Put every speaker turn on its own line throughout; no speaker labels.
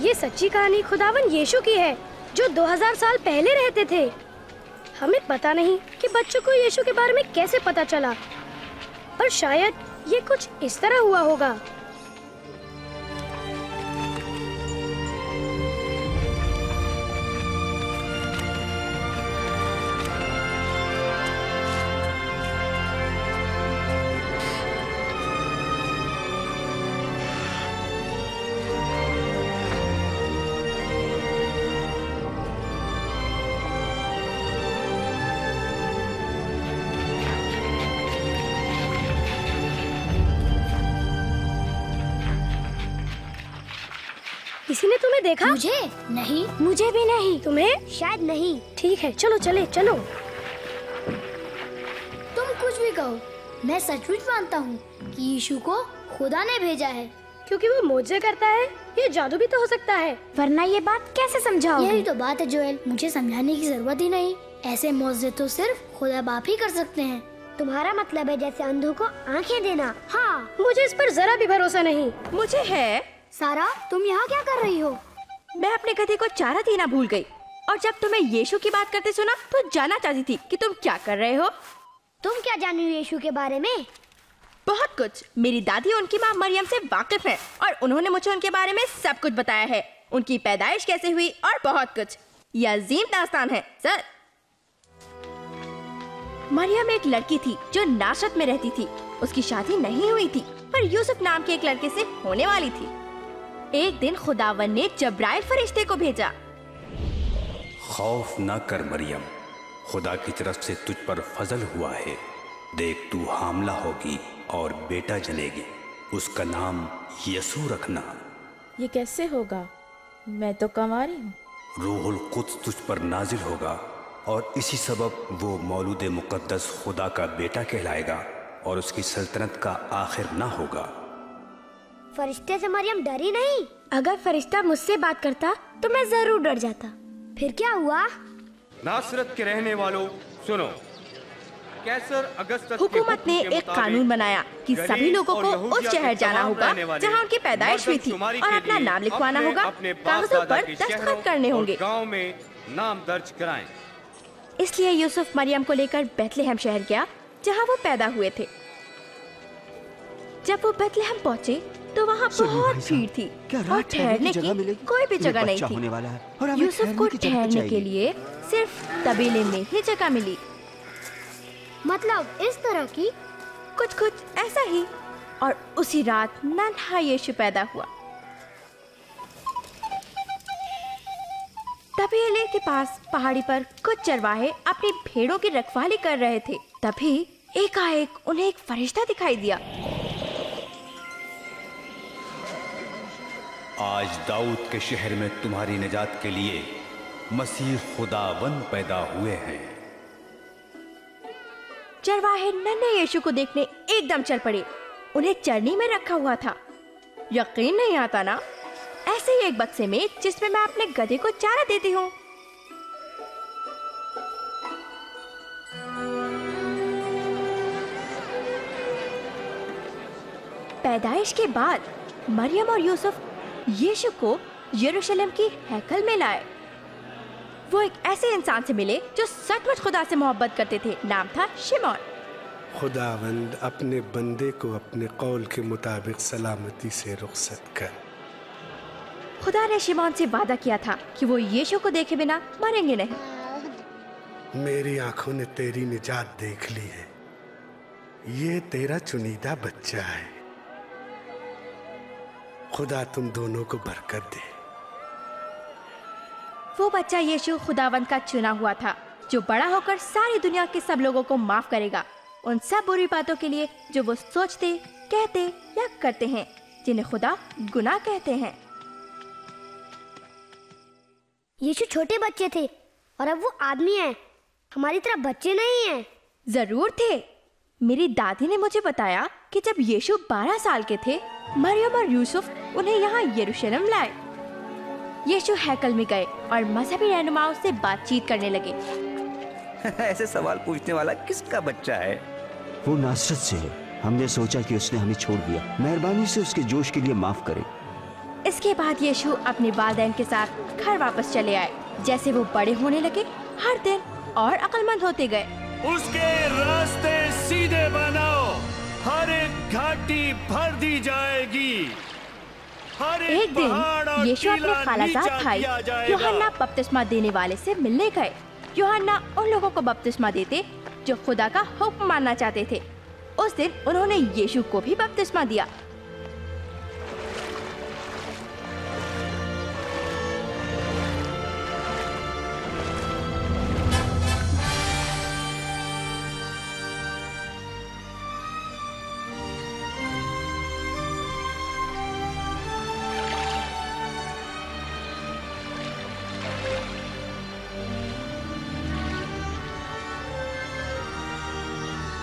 ये सच्ची कहानी खुदावन यीशु की है, जो 2000 साल पहले रहते थे। हमें पता नहीं कि बच्चों को यीशु के बारे में कैसे पता चला, पर शायद ये कुछ इस तरह हुआ होगा। किसी ने तुम्हें देखा?
मुझे नहीं।
मुझे भी नहीं। तुम्हें?
शायद नहीं।
ठीक है, चलो चले चलो।
तुम कुछ भी कहो, मैं सचमुच मानता हूँ कि यीशु को खुदा ने भेजा है।
क्योंकि वो मोजे करता है। ये जादू भी तो हो सकता है।
वरना ये बात कैसे समझाओगे?
यही तो बात है जोएल, मुझे समझाने की जरूरत ही नहीं। ऐसे मोजे तो सिर्फ खुदा बाप ही कर सकते हैं।
तुम्हारा मतलब है जैसे अंधों को आंखें देना?
हाँ, मुझे इस पर जरा भी भरोसा नहीं।
मुझे है।
सारा, तुम यहाँ क्या कर रही हो?
मैं अपने गधे को चारा देना भूल गई, और जब तुम्हें यीशु की बात करते सुना तो जानना चाहती थी कि तुम क्या कर रहे हो।
तुम क्या जानी हो यीशु के बारे में?
बहुत कुछ। मेरी दादी उनकी माँ मरियम से वाकिफ है और उन्होंने मुझे उनके बारे में सब कुछ बताया है। उनकी पैदाइश कैसे हुई और बहुत कुछ। यह अजीम दास्तान है सर। मरियम एक लड़की थी जो नासरत में रहती थी। उसकी शादी नहीं हुई थी, पर यूसुफ नाम के एक लड़के से होने वाली थी। एक दिन खुदावन ने जब्राइल फरिश्ते को भेजा।
खौफ न कर मरियम, खुदा की तरफ से तुझ पर फजल हुआ है। देख, तू हामला होगी और बेटा जनेगी। उसका नाम यसू रखना।
ये कैसे होगा? मैं तो कंवारी हूँ।
रूहुल कुद्स तुझ पर नाजिल होगा और इसी सबब वो मौलूद मुकद्दस खुदा का बेटा कहलाएगा और उसकी सल्तनत का आखिर ना होगा।
फरिश्ते से मरियम डरी नहीं?
अगर फरिश्ता मुझसे बात करता तो मैं जरूर डर जाता।
फिर क्या हुआ?
नासरत के रहने वालों सुनो, कैसर अगस्तस
हुकूमत ने एक कानून बनाया कि सभी लोगों को उस शहर जाना होगा जहां उनकी पैदाइश हुई थी और अपना नाम लिखवाना होगा। कागजों पर दस्तखत करने होंगे।
गांव में नाम दर्ज कराएं।
इसलिए यूसुफ मरियम को लेकर बैतलहम शहर गया जहां वो पैदा हुए थे। जब वो बैतलहम पहुँचे तो वहाँ बहुत भीड़ थी और ठहरने की कोई भी जगह नहीं थी। यूसुफ को ठहरने के लिए सिर्फ तबेले में ही जगह मिली।
मतलब इस तरह की?
कुछ ऐसा ही। और उसी रात नन्हा यीशु पैदा हुआ। तबेले के पास पहाड़ी पर कुछ चरवाहे अपनी भेड़ों की रखवाली कर रहे थे। तभी एकाएक उन्हें एक फरिश्ता दिखाई दिया।
आज दाऊद के शहर में तुम्हारी निजात के लिए मसीह खुदावन पैदा हुए हैं।
चरवाहे नन्हे यीशु को देखने एकदम चल पड़े। उन्हें चरनी में रखा हुआ था। यकीन नहीं आता ना, ऐसे ही एक बक्से में जिसमें मैं अपने गधे को चारा देती हूँ। पैदाइश के बाद मरियम और यूसुफ यीशु को यरूशलेम की हैकल में लाए। वो एक ऐसे इंसान से मिले जो सचमुच खुदा से मोहब्बत करते थे। नाम था शिमोन।
खुदावंद अपने बंदे को अपने कौल के मुताबिक सलामती से रुखसत कर।
खुदा ने शिमोन से वादा किया था कि वो यीशु को देखे बिना मरेंगे नहीं।
मेरी आंखों ने तेरी निजात देख ली है। ये तेरा चुनीदा बच्चा है। खुदा तुम दोनों को बरकत दे।
वो बच्चा यीशु खुदावंद का चुना हुआ था, जो बड़ा होकर सारी दुनिया के सब लोगों को माफ करेगा, उन सब बुरी बातों के लिए जो वो सोचते, कहते या करते हैं, जिन्हें खुदा गुनाह कहते हैं।
यीशु छोटे बच्चे थे और अब वो आदमी हैं। हमारी तरह बच्चे नहीं हैं।
जरूर थे। मेरी दादी ने मुझे बताया कि जब यीशु 12 साल के थे, मरियम और यूसुफ उन्हें यहाँ यरूशलेम लाए। यीशु हैकल में गए और मजहबी रहनुमाओं से बातचीत करने लगे।
ऐसे सवाल पूछने वाला किसका बच्चा है?
वो नासरत से है। हमने सोचा कि उसने हमें छोड़ दिया। मेहरबानी से उसके जोश के लिए माफ करें।
इसके बाद यीशु अपने वालिदैन के साथ घर वापस चले आए। जैसे वो बड़े होने लगे, हर दिन और अक्लमंद होते गए।
उसके रास्ते सीधे बनाओ, हर एक घाटी भर दी जाएगी, हर
एक दिन यीशु अपने खालाजाद भाई यूहन्ना बपतिस्मा देने वाले से मिलने गए। यूहन्ना उन लोगों को बपतिस्मा देते जो खुदा का हुक्म मानना चाहते थे। उस दिन उन्होंने यीशु को भी बपतिस्मा दिया।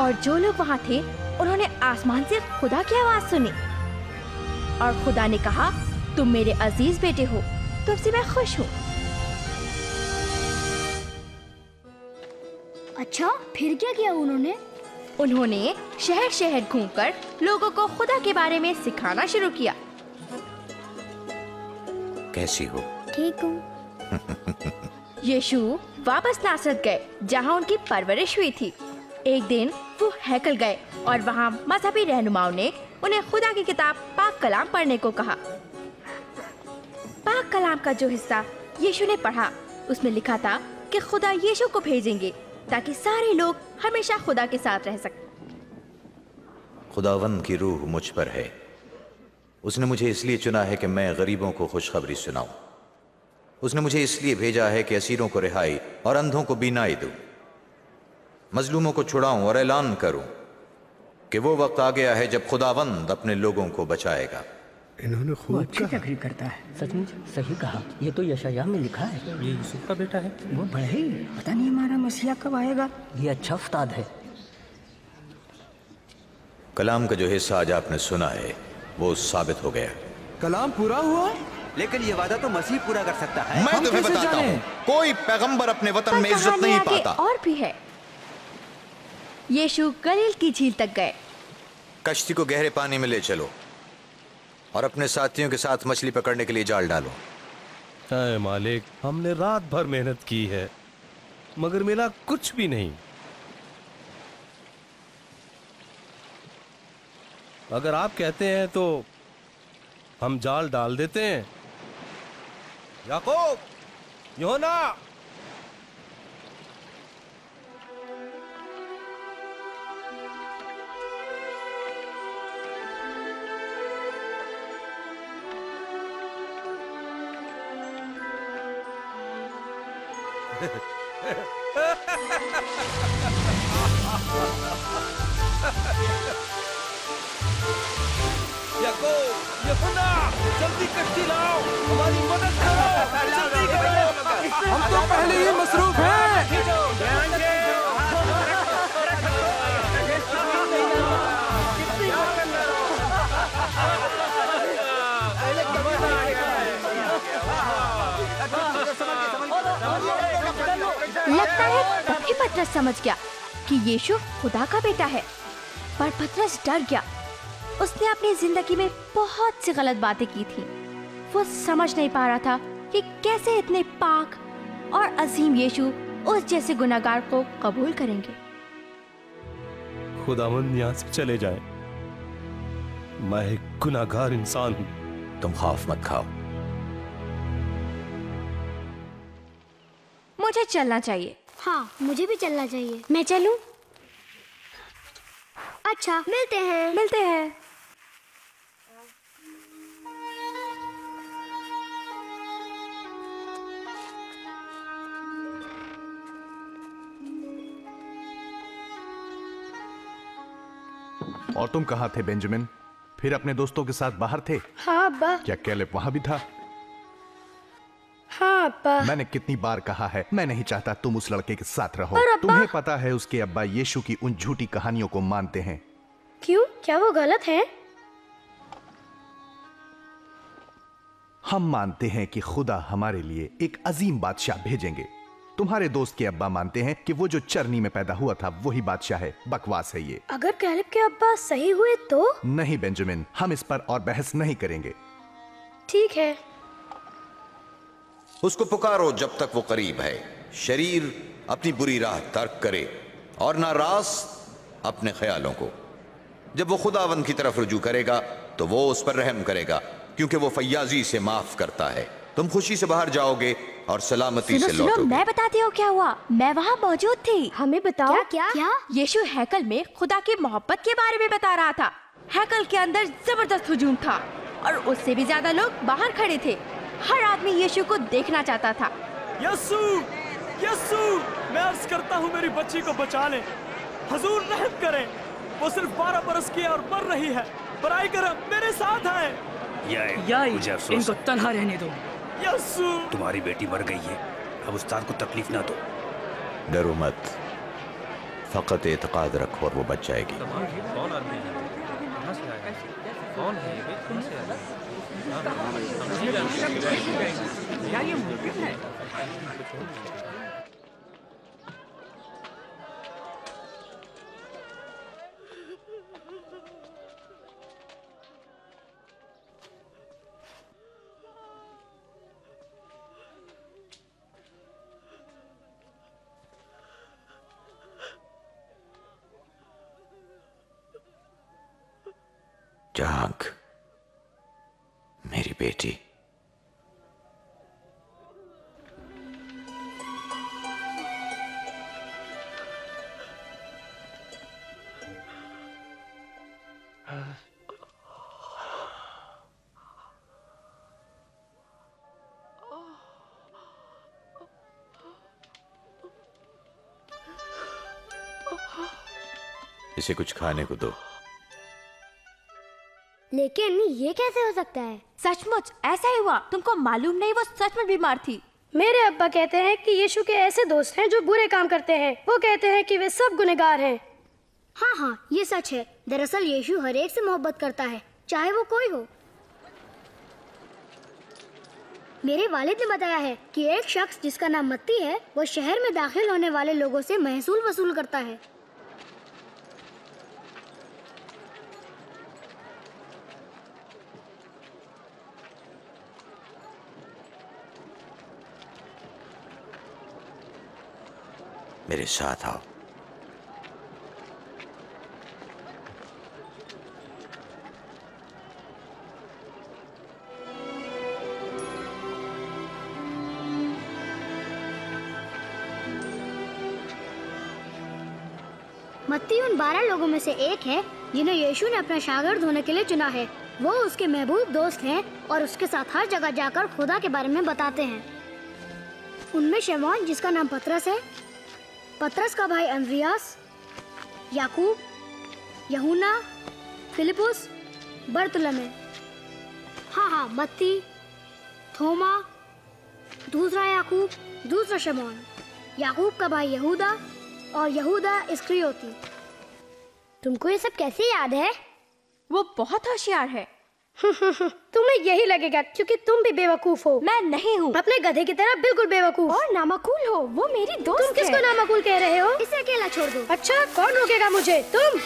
और जो लोग वहाँ थे उन्होंने आसमान से खुदा की आवाज सुनी और खुदा ने कहा, तुम मेरे अजीज बेटे हो, तुमसे मैं खुश हूँ।
अच्छा, फिर क्या किया उन्होंने?
उन्होंने शहर शहर घूमकर लोगों को खुदा के बारे में सिखाना शुरू किया।
कैसी हो?
ठीक हूँ।
यीशु वापस नासरत गए जहाँ उनकी परवरिश हुई थी। एक दिन वो हैकल गए और वहाँ मजहबी रहनुमाओं ने उन्हें खुदा की किताब पाक कलाम पढ़ने को कहा। पाक कलाम का जो हिस्सा यीशु ने पढ़ा, उसमें लिखा था कि खुदा यीशु को भेजेंगे ताकि सारे लोग हमेशा खुदा के साथ रह सकें।
खुदावंद की रूह मुझ पर है। उसने मुझे इसलिए चुना है कि मैं गरीबों को खुशखबरी सुनाऊं। उसने मुझे इसलिए भेजा है कि असीरों को रिहाई और अंधों को बीनाई दूं, मजलूमों को छुड़ाऊं और ऐलान करूं कि वो वक्त आ गया है जब खुदावंद अपने लोगों को बचाएगा।
इन्होंने खूब
अच्छी तकरीर करता है, सचमुच सही कहा। ये तो यशायाह में लिखा है, ये यूसुफ का बेटा है। वो बढ़े, पता नहीं हमारा मसीहा कब आएगा। ये अच्छा उस्ताद है।
कलाम का जो हिस्सा आज आपने सुना है वो साबित हो गया।
कलाम पूरा हुआ,
लेकिन ये वादा तो मसीह पूरा कर सकता है।
मैं तुम्हें बताता हूँ, कोई पैगंबर अपने वतन में इज्जत नहीं पाता।
और भी है। यीशु गलील की झील तक गए।
कश्ती को गहरे पानी में ले चलो और अपने साथियों के साथ मछली पकड़ने के लिए जाल डालो।
हाय मालिक, हमने रात भर मेहनत की है मगर मिला कुछ भी नहीं। अगर आप कहते हैं तो हम जाल डाल देते हैं। याकूब, यूहन्ना, यूहन्ना, जल्दी कश्ती लाओ, हमारी मदद करो, जल्दी करो।
हम तो पहले ही मसरूफ हैं।
लगता है तभी पतरस समझ गया कि यीशु खुदा का बेटा है, पर पतरस डर गया। उसने अपनी जिंदगी में बहुत सी गलत बातें की थी। वो समझ नहीं पा रहा था कि कैसे इतने पाक और अजीम यीशु उस जैसे गुनाहगार को कबूल करेंगे।
खुदावंद यहाँ से चले जाए, मैं एक गुनाहगार इंसान हूँ।
तुम खौफ मत खाओ।
मुझे चलना चाहिए।
हाँ, मुझे भी चलना चाहिए।
मैं चलूं?
अच्छा, मिलते हैं।
मिलते हैं।
और तुम कहाँ थे बेंजामिन? फिर अपने दोस्तों के साथ बाहर थे?
हाँ अब्बा।
क्या कैलेब वहाँ भी था?
हाँ अब्बा।
मैंने कितनी बार कहा है, मैं नहीं चाहता तुम उस लड़के के साथ रहो।
पर अब्बा।
तुम्हें पता है उसके अब्बा यीशु की उन झूठी कहानियों को मानते हैं।
क्यों? क्या वो गलत है?
हम मानते हैं कि खुदा हमारे लिए एक अजीम बादशाह भेजेंगे। तुम्हारे दोस्त के अब्बा मानते हैं कि वो जो चरनी में पैदा हुआ था वही बादशाह है। बकवास है ये।
अगर कैलेब के अब्बा सही हुए तो?
नहीं बेंजामिन, हम इस पर और बहस नहीं करेंगे।
ठीक है।
उसको पुकारो जब तक वो करीब है। शरीर अपनी बुरी राह तर्क करे और नाराज अपने ख्यालों को। जब वो खुदावंद की तरफ रुजू करेगा तो वो उस पर रहम करेगा, क्योंकि वो फैयाजी से माफ करता है। तुम खुशी से बाहर जाओगे और सलामती से लौटोगे।
मैं बताती हूँ क्या हुआ। मैं वहाँ मौजूद थी।
हमें बताओ।
क्या?
यीशु हैकल में खुदा की मोहब्बत के बारे में बता रहा था। हैकल के अंदर जबरदस्त हुजूम था और उससे भी ज्यादा लोग बाहर खड़े थे। हर आदमी यीशु को देखना चाहता था।
यस्सु, यस्सु, मैं अर्ज करता हूँ मेरी बच्ची को बचा लें। हुजूर रहम करें। वो सिर्फ 12 बरस की है और मर रही है। बराई करम मेरे साथ है।
मुझे अफसोस, इनको तन्हा रहने दो।
यस्सु,
तुम्हारी बेटी मर गई है, अब उस्ताद को तकलीफ ना दो।
डरो मत, फकत एतकाद रखो और वो बच जाएगी।
कौन आदमी है? कहाँ से आया? कौन है ये? कहाँ से आया?
क्या ये मुमकिन है?
जाग मेरी बेटी। इसे कुछ खाने को दो।
लेकिन ये कैसे हो सकता है?
सचमुच ऐसा ही हुआ। तुमको मालूम नहीं वो सच में बीमार थी।
मेरे अब्बा कहते हैं कि यीशु के ऐसे दोस्त हैं जो बुरे काम करते हैं। वो कहते हैं कि वे सब गुनहगार हैं।
हाँ, ये सच है। दरअसल यीशु हर एक से मोहब्बत करता है, चाहे वो कोई हो। मेरे वालिद ने बताया है कि एक शख्स जिसका नाम मत्ती है, वो शहर में दाखिल होने वाले लोगों से महसूल वसूल करता है।
मेरे साथ आओ।
मत्ती उन 12 लोगों में से एक है जिन्हें यीशु ने अपना शागिर्द होने के लिए चुना है। वो उसके महबूब दोस्त हैं और उसके साथ हर जगह जाकर खुदा के बारे में बताते हैं। उनमें शमौन जिसका नाम पतरस है, पतरस का भाई अंद्रियास, याकूब, यूहन्ना, फिलिपुस, बरतुलमै, हाँ, मत्ती, थोमा, दूसरा याकूब, दूसरा शमौन, याकूब का भाई यहूदा और यहूदा इस्करियोती।
तुमको ये सब कैसे याद है?
वो बहुत होशियार है।
तुम्हें यही लगेगा क्योंकि तुम भी बेवकूफ हो।
मैं नहीं हूँ।
अपने गधे की तरह बिल्कुल बेवकूफ
और नामाकूल हो। वो मेरी दोस्त
तुम किसको नामाकूल कह रहे हो?
इसे अकेला छोड़ दो।
अच्छा, कौन रोकेगा मुझे? तुम।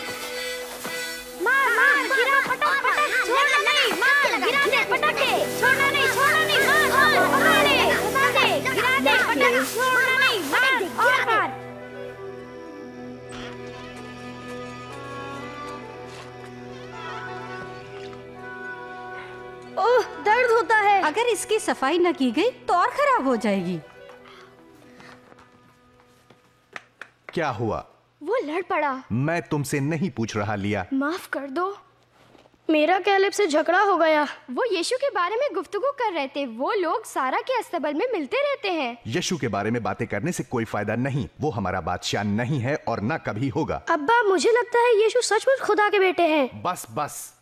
मार, गिरा, पटक, छोड़ना नहीं, मार, गिरा दे, पटक दे, छोड़ना नहीं, मार, गिरा दे, पटक, छोड़ना नहीं, मार।
ओह, दर्द होता है।
अगर इसकी सफाई न की गई तो और खराब हो जाएगी।
क्या हुआ?
वो लड़ पड़ा।
मैं तुमसे नहीं पूछ रहा लिया।
माफ कर दो।
मेरा कैलेब से झगड़ा हो गया।
वो यीशु के बारे में गुफ्तगू कर रहे थे। वो लोग सारा के अस्तबल में मिलते रहते हैं।
यीशु के बारे में बातें करने से कोई फायदा नहीं। वो हमारा बादशाह नहीं है और ना कभी होगा।
अब्बा, मुझे लगता है यीशु सचमुच खुदा के बेटे हैं।
बस।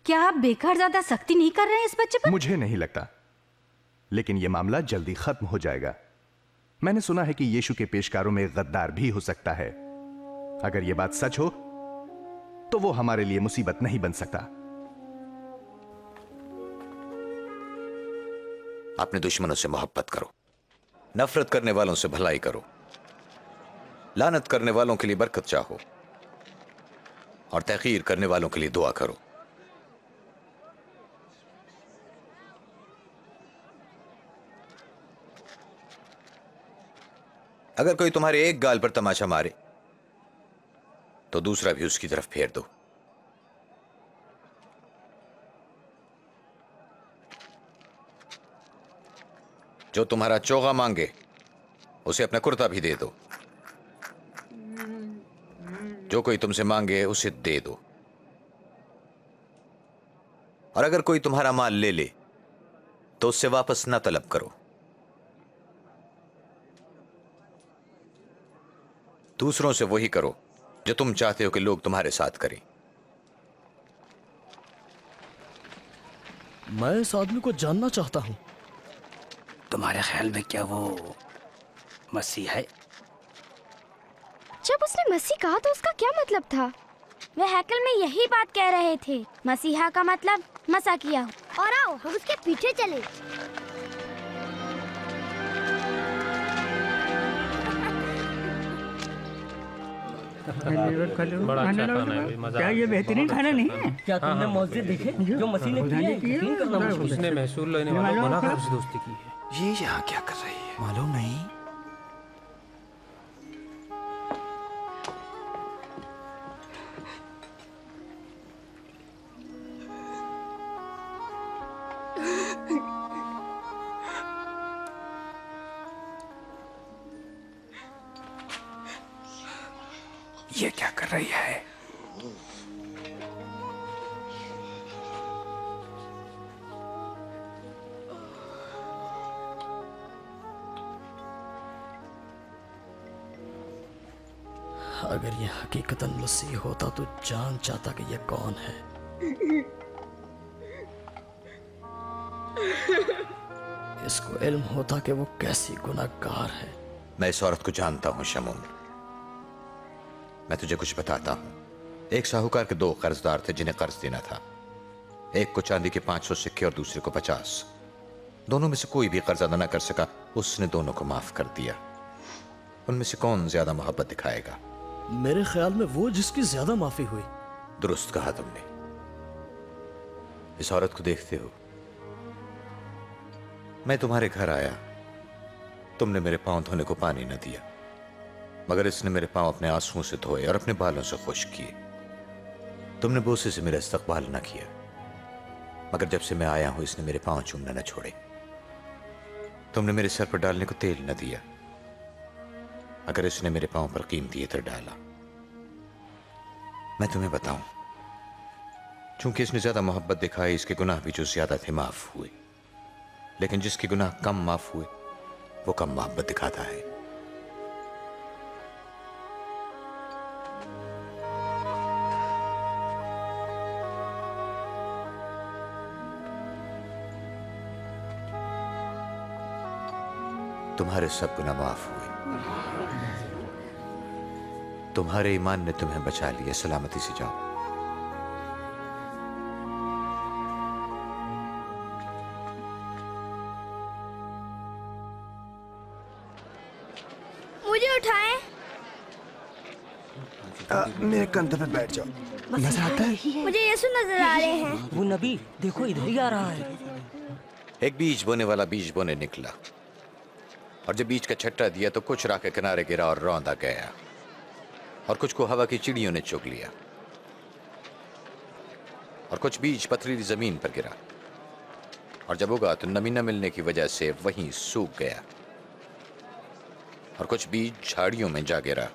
क्या आप बेकार ज्यादा सख्ती नहीं कर रहे हैं इस बच्चे पर?
मुझे नहीं लगता, लेकिन यह मामला जल्दी खत्म हो जाएगा। मैंने सुना है कि यीशु के पेशकारों में गद्दार भी हो सकता है। अगर यह बात सच हो तो वो हमारे लिए मुसीबत नहीं बन सकता।
अपने दुश्मनों से मोहब्बत करो। नफरत करने वालों से भलाई करो, लानत करने वालों के लिए बरकत चाहो और तहकीर करने वालों के लिए दुआ करो। अगर कोई तुम्हारे एक गाल पर तमाचा मारे तो दूसरा भी उसकी तरफ फेर दो। जो तुम्हारा चोगा मांगे उसे अपना कुर्ता भी दे दो। जो कोई तुमसे मांगे उसे दे दो। और अगर कोई तुम्हारा माल ले ले तो उससे वापस ना तलब करो। दूसरों से वही करो जो तुम चाहते हो कि लोग तुम्हारे साथ करें।
मैं इस आदमी को जानना चाहता हूं।
तुम्हारे ख्याल में क्या वो मसीह है?
जब उसने मसीह कहा तो उसका क्या मतलब था? वे हैकल में यही बात कह रहे थे, मसीहा का मतलब मसा किया।
और आओ हम उसके पीछे चले।
बड़ा अच्छा खाना है, मजा। क्या ये बेहतरीन खाना नहीं है? क्या तुमने मौजे देखे जो मसीह ने किए?
उसने महसूल लेने वालों को मना कर उससे दोस्ती की है।
ये यहाँ क्या कर रही है मालूम नहीं। ये क्या कर रही है?
अगर ये हकीकतन मसीह होता तो जान चाहता कि ये कौन है। इसको इल्म होता कि वो कैसी गुनाहगार है।
मैं इस औरत को जानता हूं शमून। मैं तुझे कुछ बताता हूं। एक साहूकार के 2 कर्जदार थे जिन्हें कर्ज देना था। एक को चांदी के 500 सिक्के और दूसरे को 50। दोनों में से कोई भी कर्ज अदा न कर सका। उसने दोनों को माफ कर दिया। उनमें से कौन ज्यादा मोहब्बत दिखाएगा?
मेरे ख्याल में वो जिसकी ज्यादा माफी हुई।
दुरुस्त कहा तुमने। इस औरत को देखते हो? मैं तुम्हारे घर आया, तुमने मेरे पांव धोने को पानी न दिया, मगर इसने मेरे पांव अपने आंसुओं से धोए और अपने बालों से खुश्क किए। तुमने बोसे से मेरा इस्तकबाल न किया, मगर जब से मैं आया हूं इसने मेरे पांव चूमना न छोड़े। तुमने मेरे सर पर डालने को तेल न दिया, अगर इसने मेरे पांव पर कीमती इत्र डाला। मैं तुम्हें बताऊं, चूंकि इसने ज्यादा मोहब्बत दिखाई, इसके गुनाह भी जो ज्यादा थे माफ हुए। लेकिन जिसके गुनाह कम माफ हुए वो कम मोहब्बत दिखाता है। तुम्हारे सब गुनाह माफ हुए। तुम्हारे ईमान ने तुम्हें बचा लिया। सलामती से जाओ।
मुझे उठाएं।
मेरे कंधे पे बैठ जाओ। नजर आता है?
मुझे यीशु नजर आ रहे हैं।
वो नबी देखो इधर ही आ रहा है।
एक बीज बोने वाला बीज बोने निकला, और जब बीज का छट्टा दिया तो कुछ राह के किनारे गिरा और रौंदा गया, और कुछ को हवा की चिड़ियों ने चुग लिया, और कुछ बीज पथरीली जमीन पर गिरा, और जब उगा तो नमी न मिलने की वजह से वहीं सूख गया, और कुछ बीज झाड़ियों में जा गिरा,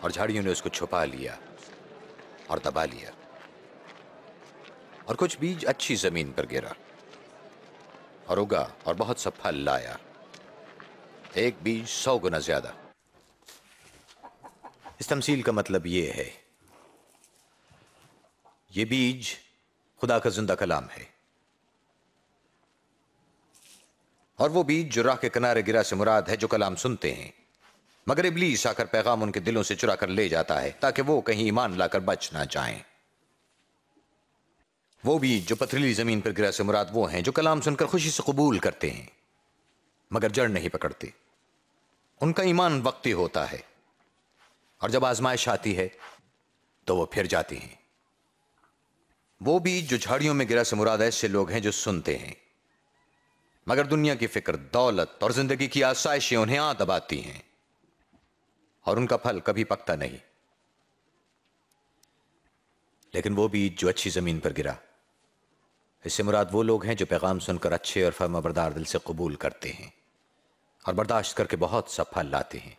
और झाड़ियों ने उसको छुपा लिया और दबा लिया, और कुछ बीज अच्छी जमीन पर गिरा और उगा और बहुत सा फल लाया, एक बीज 100 गुना ज्यादा। इस तमसील का मतलब यह है, यह बीज खुदा का जिंदा कलाम है, और वो बीज जो राह के किनारे गिरा से मुराद है जो कलाम सुनते हैं, मगर इब्लीस आकर पैगाम उनके दिलों से चुरा कर ले जाता है ताकि वो कहीं ईमान लाकर बच ना जाएं। वो बीज जो पथरीली जमीन पर गिरा से मुराद वो हैं जो कलाम सुनकर खुशी से कबूल करते हैं, मगर जड़ नहीं पकड़ती। उनका ईमान वक्ती होता है और जब आजमाइश आती है तो वो फिर जाती हैं। वो बीज जो झाड़ियों में गिरा से मुराद ऐसे लोग हैं जो सुनते हैं, मगर दुनिया की फिक्र, दौलत और जिंदगी की आसाइशें उन्हें आ दबाती हैं और उनका फल कभी पकता नहीं। लेकिन वो बीज जो अच्छी जमीन पर गिरा, इससे मुराद वो लोग हैं जो पैगाम सुनकर अच्छे और फर्माबरदार दिल से कबूल करते हैं और बर्दाश्त करके बहुत सा फल लाते हैं।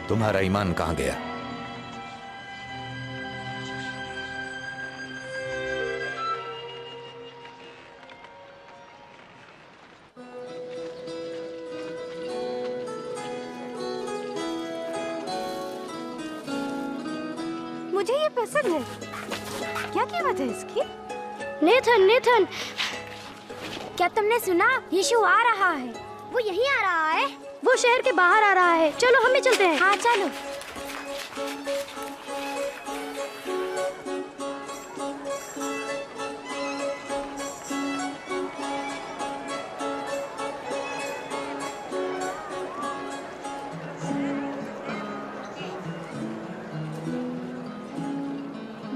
तुम्हारा ईमान कहां गया?
मुझे ये पसंद है। क्या कीमत है इसकी?
नेथन, नेथन,
क्या तुमने सुना? यीशु आ रहा है।
वो यहीं आ रहा है।
वो शहर के बाहर आ रहा है। चलो हम भी चलते हैं।
हाँ चलो।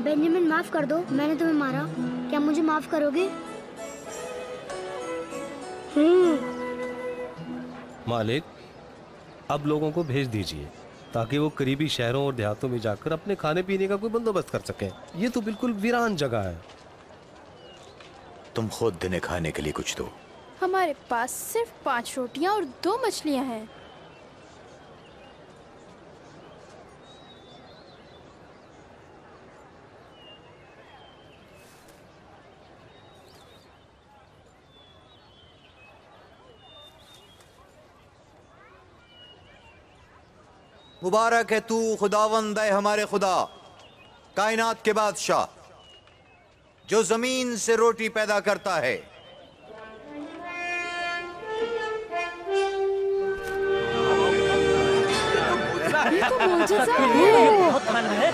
बेंजामिन, माफ कर दो, मैंने तुम्हें मारा। क्या मुझे माफ करोगे?
मालिक, अब लोगों को भेज दीजिए ताकि वो करीबी शहरों और देहातों में जाकर अपने खाने पीने का कोई बंदोबस्त कर सकें। ये तो बिल्कुल वीरान जगह है।
तुम खुद दिन खाने के लिए कुछ दो।
हमारे पास सिर्फ 5 रोटियां और 2 मछलियां हैं।
मुबारक है तू खुदावंद है हमारे खुदा, कायनात के बादशाह, जो जमीन से रोटी पैदा करता है।
ये तो मौजूदा है।
बहुत फन है।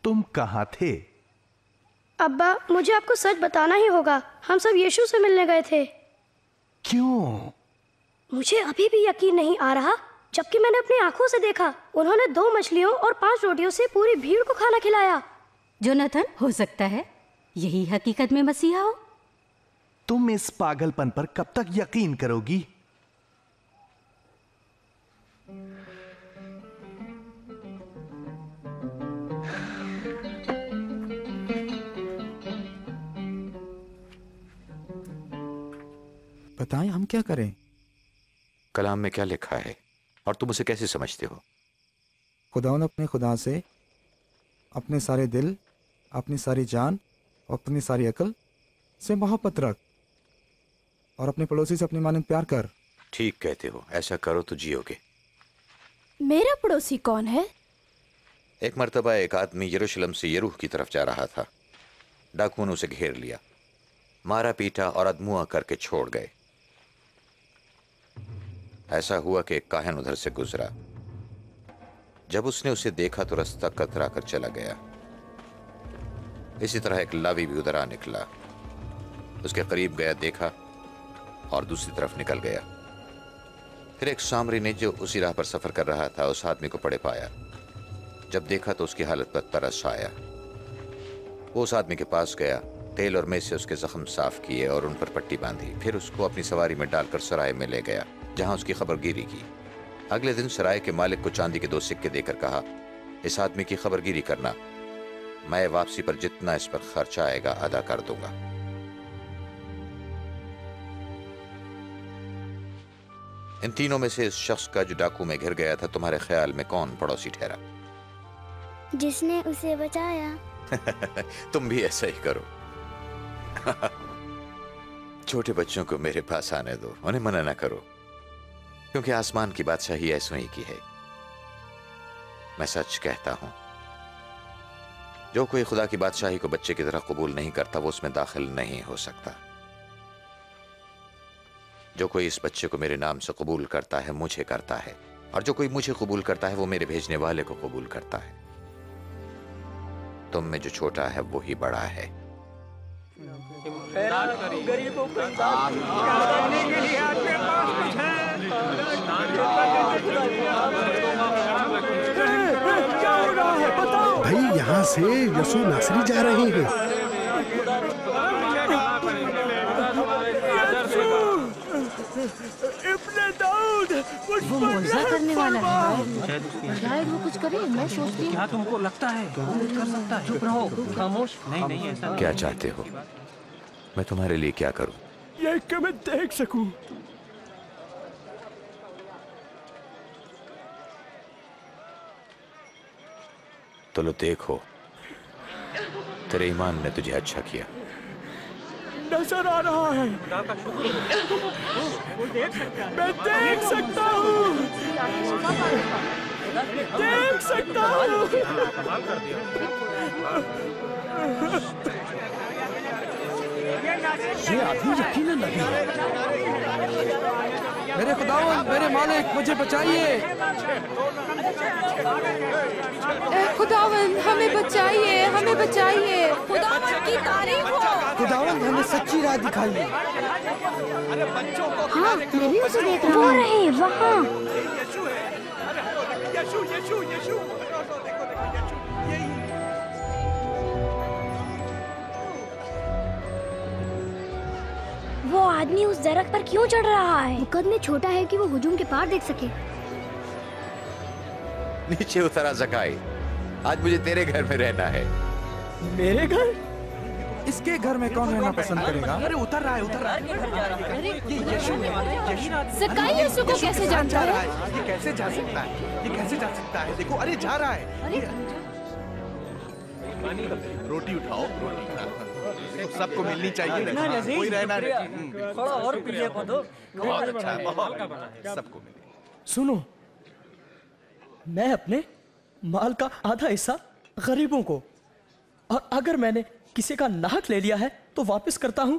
तुम कहां थे?
अब्बा, मुझे आपको सच बताना ही होगा। हम सब यीशु से मिलने गए थे।
क्यों?
मुझे अभी भी यकीन नहीं आ रहा, जबकि मैंने अपनी आंखों से देखा। उन्होंने 2 मछलियों और 5 रोटियों से पूरी भीड़ को खाना खिलाया।
जोनाथन, हो सकता है यही हकीकत में मसीहा हो।
तुम इस पागलपन पर कब तक यकीन करोगी?
बताएं हम क्या करें?
कलाम में क्या लिखा है और तुम उसे कैसे समझते हो?
खुदावन अपने खुदा से अपने सारे दिल, अपनी सारी जान और अपनी सारी अकल से मोहब्बत रख और अपने पड़ोसी से अपनी मानंद प्यार कर।
ठीक कहते हो, ऐसा करो तो जियोगे।
मेरा पड़ोसी कौन है?
एक मर्तबा एक आदमी यरूशलेम से यरूह की तरफ जा रहा था। डाकुओं ने उसे घेर लिया, मारा पीटा और अदमुआ करके छोड़ गए। ऐसा हुआ कि एक काहन उधर से गुजरा। जब उसने उसे देखा तो रास्ता कतरा कर चला गया। इसी तरह एक लावी भी उधर आ निकला, उसके करीब गया, देखा और दूसरी तरफ निकल गया। फिर एक सामरी ने जो उसी राह पर सफर कर रहा था उस आदमी को पड़े पाया। जब देखा तो उसकी हालत पर तरस आया। वो उस आदमी के पास गया, तेल और मेज से उसके जख्म साफ किए और उन पर पट्टी बांधी। फिर उसको अपनी सवारी में डालकर सराय में ले गया, जहां उसकी खबरगिरी की। अगले दिन सराय के मालिक को चांदी के 2 सिक्के देकर कहा, इस आदमी की खबरगिरी करना, मैं वापसी पर जितना इस पर खर्च आएगा अदा कर दूंगा। इन तीनों में से इस शख्स का जो डाकू में घिर गया था, तुम्हारे ख्याल में कौन पड़ोसी ठहरा?
जिसने उसे बचाया।
तुम भी ऐसा ही करो। छोटे बच्चों को मेरे पास आने दो, उन्हें मना ना करो, क्योंकि आसमान की बादशाही ऐसों ही की है। मैं सच कहता हूं, जो कोई खुदा की बादशाही को बच्चे की तरह कबूल नहीं करता वो उसमें दाखिल नहीं हो सकता। जो कोई इस बच्चे को मेरे नाम से कबूल करता है मुझे करता है, और जो कोई मुझे कबूल करता है वो मेरे भेजने वाले को कबूल करता है। तुम में जो छोटा है वो ही बड़ा है।
गरीबों को करने के लिए आपके पास कुछ है? क्या हो रहा है बताओ।
भाई यहाँ से यसू नासरी जा रहे हैं।
इब्ने दाऊद
वो मुआवजा करने वाला है। शायद वो कुछ करे। मैं सोचती हूँ
क्या तुमको लगता है कर सकता है? चुप रहो, खामोश। नहीं ऐसा।
क्या चाहते हो? मैं तुम्हारे लिए क्या करूं?
ये कि मैं देख सकूं।
तो लो देखो, तेरे ईमान ने तुझे अच्छा किया।
नजर आ रहा है, मैं देख सकता हूँ, देख सकता हूँ।
ये आदमी यकीनन नबी है। मेरे खुदावंद, मेरे मालिक, मुझे बचाइए।
खुदावंद हमें बचाइए, हमें बचाइए। खुदावंद की तारीफ हो।
खुदावंद हमें सच्ची राह दिखाइए।
हाँ, मैं भी उसे देख रहा हूँ। वो रहे वहाँ।
वो आदमी उस दरख्त पर क्यों चढ़ रहा है?
वो कद में छोटा है कि वो हुजूम के पार देख सके।
नीचे उतरा ज़काई, आज मुझे तेरे घर में रहना है।
मेरे घर?
इसके घर में कौन रहना पसंद करेगा?
अरे उतर रहा है, उतर रहा है। ये यीशु है।
ज़काई यीशु को कैसे जानता है?
ये कैसे जा सकता है? ये कैसे जा सकता है? देखो, अरे जा रहा है। रोटी उठाओ, रोटी सबको मिलनी चाहिए ना। कोई रहना नहीं।
थोड़ा और पीछे को दो।
बहुत अच्छा है, बहुत सबको मिले।
सुनो, मैं अपने माल का आधा हिस्सा गरीबों को, और अगर मैंने किसी का नाहक ले लिया है तो वापस करता हूं,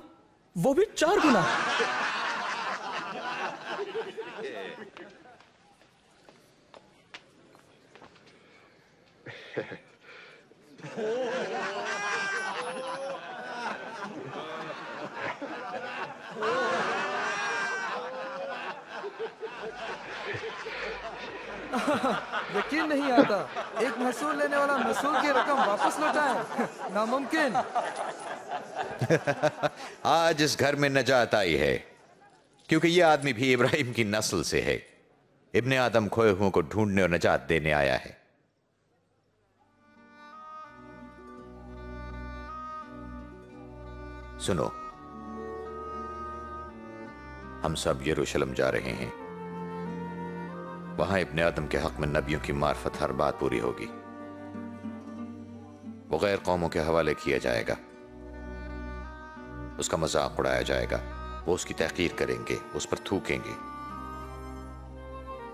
वो भी 4 गुना।
यकीन नहीं आता, एक महसूल लेने वाला महसूल की रकम वापस लौटाए। नामुमकिन।
आज इस घर में नजात आई है क्योंकि यह आदमी भी इब्राहिम की नस्ल से है। इब्ने आदम खोए हुओं को ढूंढने और नजात देने आया है। सुनो, हम सब यरूशलेम जा रहे हैं। वहां इब्ने आदम के हक में नबियों की मार्फत हर बात पूरी होगी। वो गैर कौमों के हवाले किया जाएगा, उसका मजाक उड़ाया जाएगा, वो उसकी तहकीर करेंगे, उस पर थूकेंगे,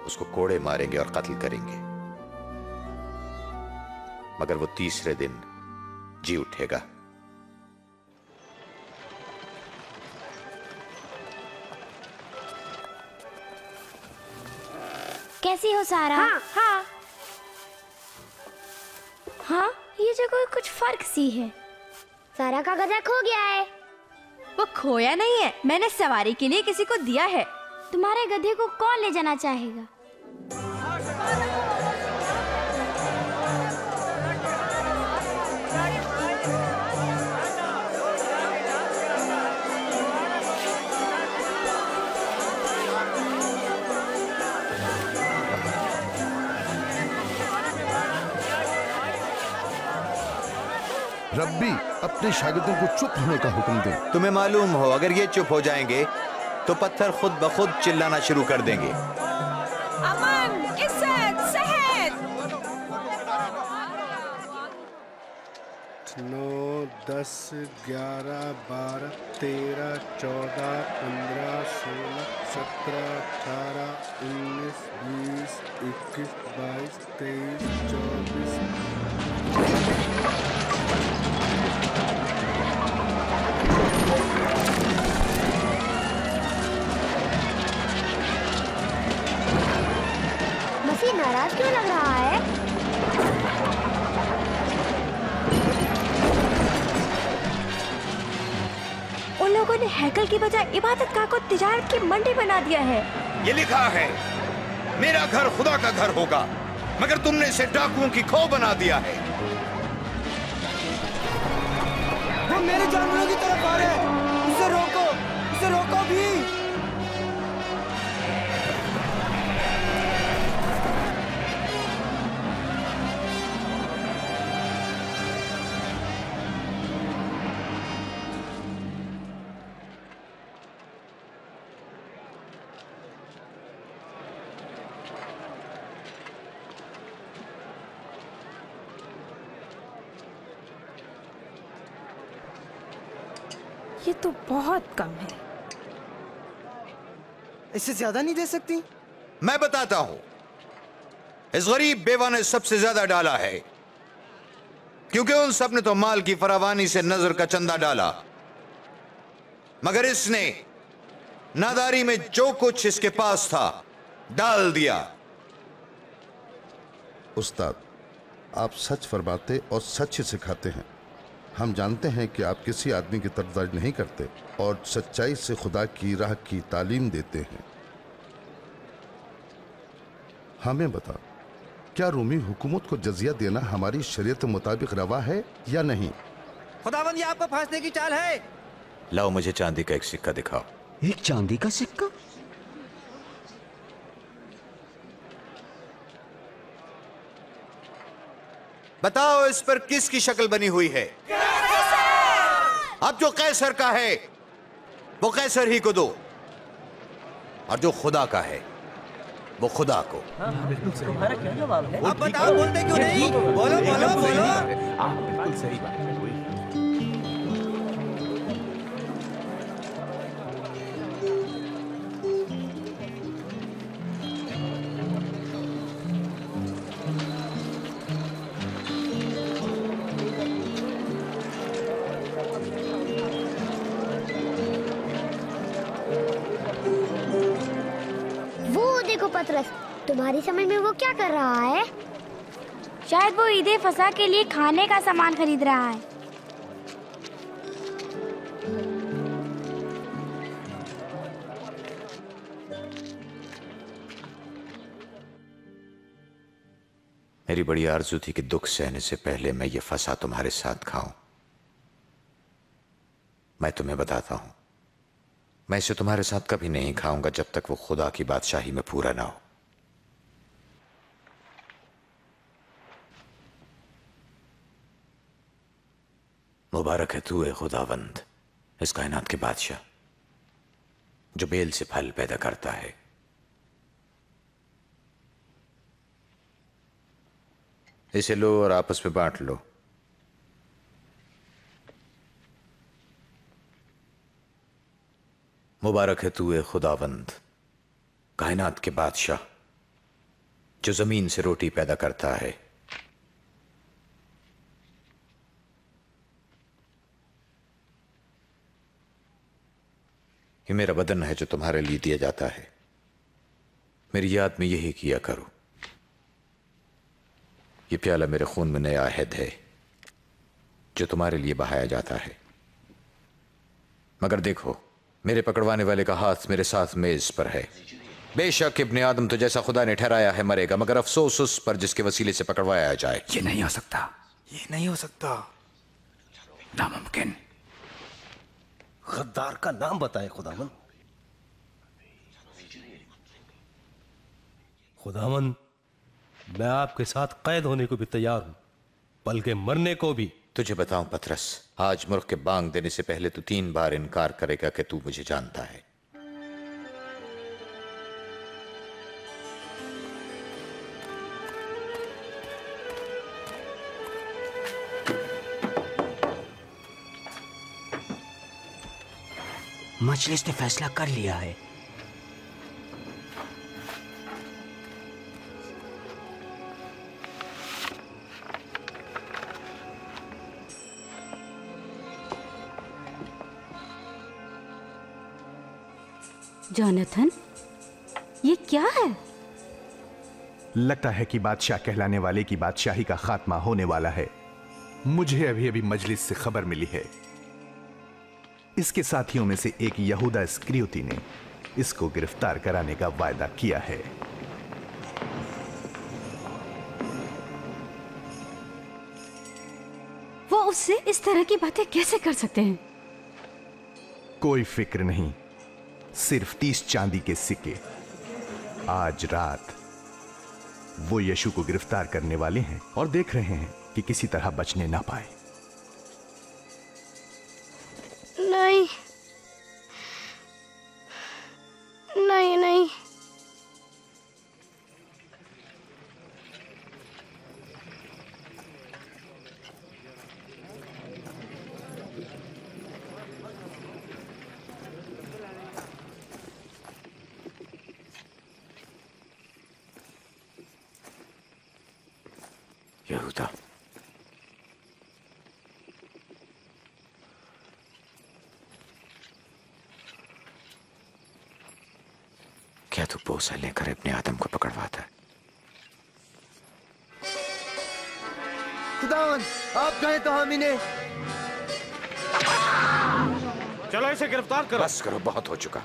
उसको कोड़े मारेंगे और कत्ल करेंगे, मगर वो तीसरे दिन जी उठेगा।
कैसी हो सारा?
हाँ।
हाँ, ये जगह कुछ फर्क सी है।
सारा का गधा खो गया है।
वो खोया नहीं है, मैंने सवारी के लिए किसी को दिया है।
तुम्हारे गधे को कौन ले जाना चाहेगा?
रब्बी, अपने शागिर्दों को चुप होने का हुक्म दे।
तुम्हें मालूम हो, अगर ये चुप हो जाएंगे तो पत्थर खुद ब खुद चिल्लाना शुरू कर देंगे।
अमन, इज्जत, सेहत।
9, 10, 11, 12, 13, 14, 15, 16, 17, 18, 19, 20, 21, 22, 23, 24।
मसीह नाराज क्यों लग रहा है?
उन लोगों ने हैकल की बजाय इबादत गाह को तिजारत की मंडी बना दिया है।
ये लिखा है, मेरा घर खुदा का घर होगा, मगर तुमने इसे डाकुओं की खो बना दिया है।
वो मेरे जानवरों की तरफ आ रहे हैं। उसे रोको भी।
ये तो बहुत कम है।
इससे ज्यादा नहीं दे सकती?
मैं बताता हूं, इस गरीब बेवा ने सबसे ज्यादा डाला है, क्योंकि उन सब ने तो माल की फरावानी से नजर का चंदा डाला, मगर इसने नादारी में जो कुछ इसके पास था डाल दिया।
उस्ताद, आप सच फरमाते और सच ही सिखाते हैं। हम जानते हैं कि आप किसी आदमी की तरफदारी नहीं करते और सच्चाई से खुदा की राह की तालीम देते हैं। हमें बता, क्या रूमी हुकूमत को जजिया देना हमारी शरीयत मुताबिक रवा है या नहीं?
खुदावंद, ये आपका फासले की चाल है।
लाओ, मुझे चांदी का एक सिक्का दिखाओ।
एक चांदी का सिक्का?
बताओ, इस पर किसकी शक्ल बनी हुई है? अब जो कैसर का है वो कैसर ही को दो, और जो खुदा का है वो खुदा को।
तुम्हारा क्या जवाब है? अब बताओ, बोलते क्यों नहीं? बोलो।
बिल्कुल सही बात है।
पतरस, तुम्हारी समझ में वो क्या कर रहा है?
शायद वो ईद फसा के लिए खाने का सामान खरीद रहा है।
मेरी बड़ी आरज़ू थी कि दुख सहने से पहले मैं ये फसा तुम्हारे साथ खाऊं, मैं तुम्हें बताता हूं, मैं इसे तुम्हारे साथ कभी नहीं खाऊंगा जब तक वो खुदा की बादशाही में पूरा ना हो। मुबारक है तू ए खुदावंद, इस कायनात के बादशाह, जो बेल से फल पैदा करता है। इसे लो और आपस में बांट लो। मुबारक है तू ए खुदावंद, कायनात के बादशाह, जो जमीन से रोटी पैदा करता है। ये मेरा बदन है जो तुम्हारे लिए दिया जाता है, मेरी याद में यही किया करो। ये प्याला मेरे खून में नया अहद है जो तुम्हारे लिए बहाया जाता है। मगर देखो, मेरे पकड़वाने वाले का हाथ मेरे साथ मेज पर है। बेशक इब्ने आदम तो जैसा खुदा ने ठहराया है मरेगा, मगर अफसोस उस पर जिसके वसीले से पकड़वाया जाए।
ये नहीं हो सकता,
ये नहीं हो सकता,
नामुमकिन।
गद्दार का नाम बताए खुदावन। खुदावन, मैं आपके साथ कैद होने को भी तैयार हूं, बल्कि मरने को भी।
तुझे बताऊं पतरस, आज मुर्ख के बांग देने से पहले तू 3 बार इनकार करेगा कि तू मुझे जानता है।
मजलिस ने फैसला कर लिया है।
जोनाथन, ये क्या है?
लगता है कि बादशाह कहलाने वाले की बादशाही का खात्मा होने वाला है। मुझे अभी अभी मजलिस से खबर मिली है। इसके साथियों में से एक यहूदा इस्करियोती ने इसको गिरफ्तार कराने का वायदा किया है।
वो उससे इस तरह की बातें कैसे कर सकते हैं?
कोई फिक्र नहीं, सिर्फ 30 चांदी के सिक्के। आज रात वो यीशु को गिरफ्तार करने वाले हैं और देख रहे हैं कि किसी तरह बचने ना पाए।
नहीं नहीं नहीं,
यहूदा, क्या तू बोसा लेकर अपने आदम को पकड़वाता है?
खुदावन, आप कहें तो हम इन्हें।
चलो इसे गिरफ्तार करो।
बस करो, बहुत हो चुका।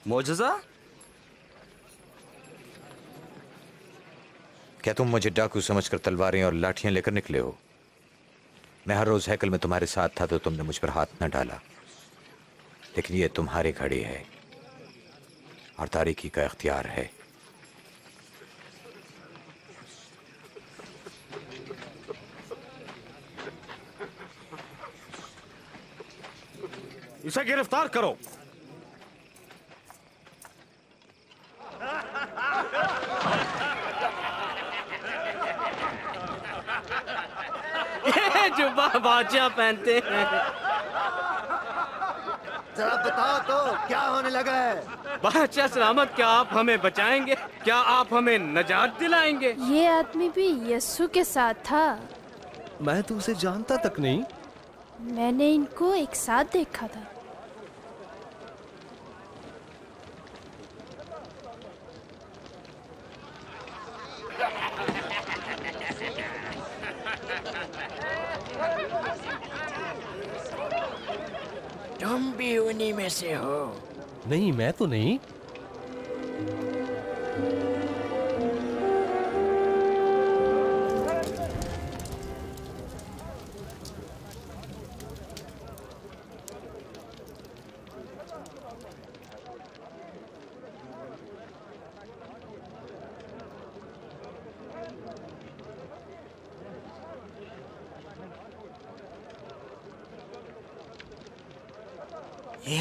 मौजज़ा?
क्या तुम मुझे डाकू समझकर तलवारें और लाठियां लेकर निकले हो? मैं हर रोज हैकल में तुम्हारे साथ था तो तुमने मुझ पर हाथ न डाला, लेकिन ये तुम्हारी घड़ी है और तारीकी का इख्तियार है।
इसे गिरफ्तार करो।
ये जुब्बा बादशाह पहनते हैं।
जरा बताओ तो क्या होने लगा है?
बादशाह सलामत, क्या आप हमें बचाएंगे? क्या आप हमें नजात दिलाएंगे?
ये आदमी भी यस्सु के साथ था।
मैं तो उसे जानता तक नहीं।
मैंने इनको एक साथ देखा था।
तुम भी उन्हीं में से हो?
नहीं, मैं तो नहीं।
ये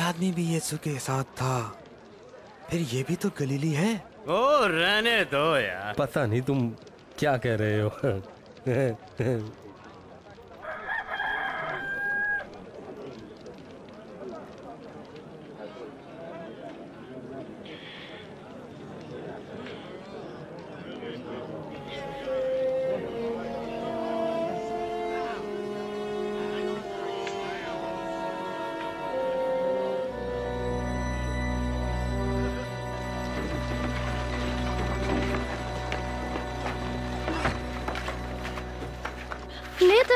आदमी भी यीशु के साथ था, फिर ये भी तो गलीली है।
ओ रहने दो यार। पता नहीं तुम क्या कह रहे हो।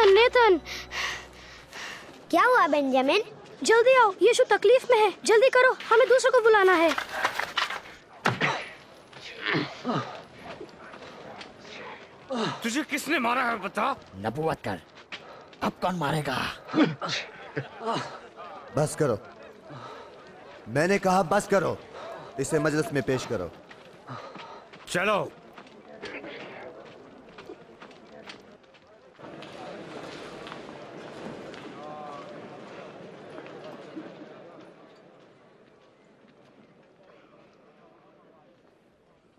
नेथन,
क्या हुआ बेंजामिन?
जल्दी आओ, यीशु तकलीफ में है। जल्दी करो, हमें दूसरों को बुलाना है।
तुझे किसने मारा है बता?
नबूवत कर, अब कौन मारेगा?
बस करो, मैंने कहा बस करो। इसे मजलिस में पेश करो।
चलो।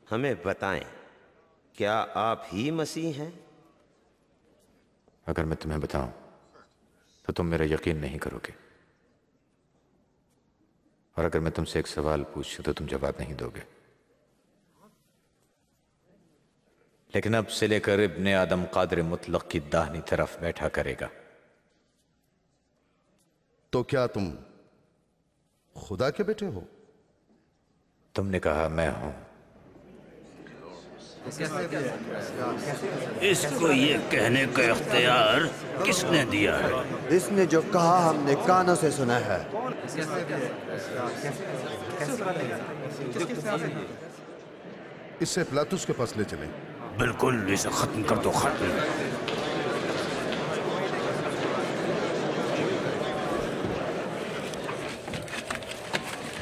हमें बताएं, क्या आप ही मसीह हैं?
अगर मैं तुम्हें बताऊं तो तुम मेरा यकीन नहीं करोगे, और अगर मैं तुमसे एक सवाल पूछूं तो तुम जवाब नहीं दोगे। लेकिन अब से लेकर इब्ने आदम कादिर मुतलक की दाहिनी तरफ बैठा करेगा।
तो क्या तुम खुदा के बेटे हो?
तुमने कहा मैं हूं।
इसको ये कहने का इख्तियार किसने दिया है?
इसने जो कहा हमने कानों से सुना है।
इससे पिलातुस के पास ले चले।
बिल्कुल, इसे खत्म कर दो, खत्म।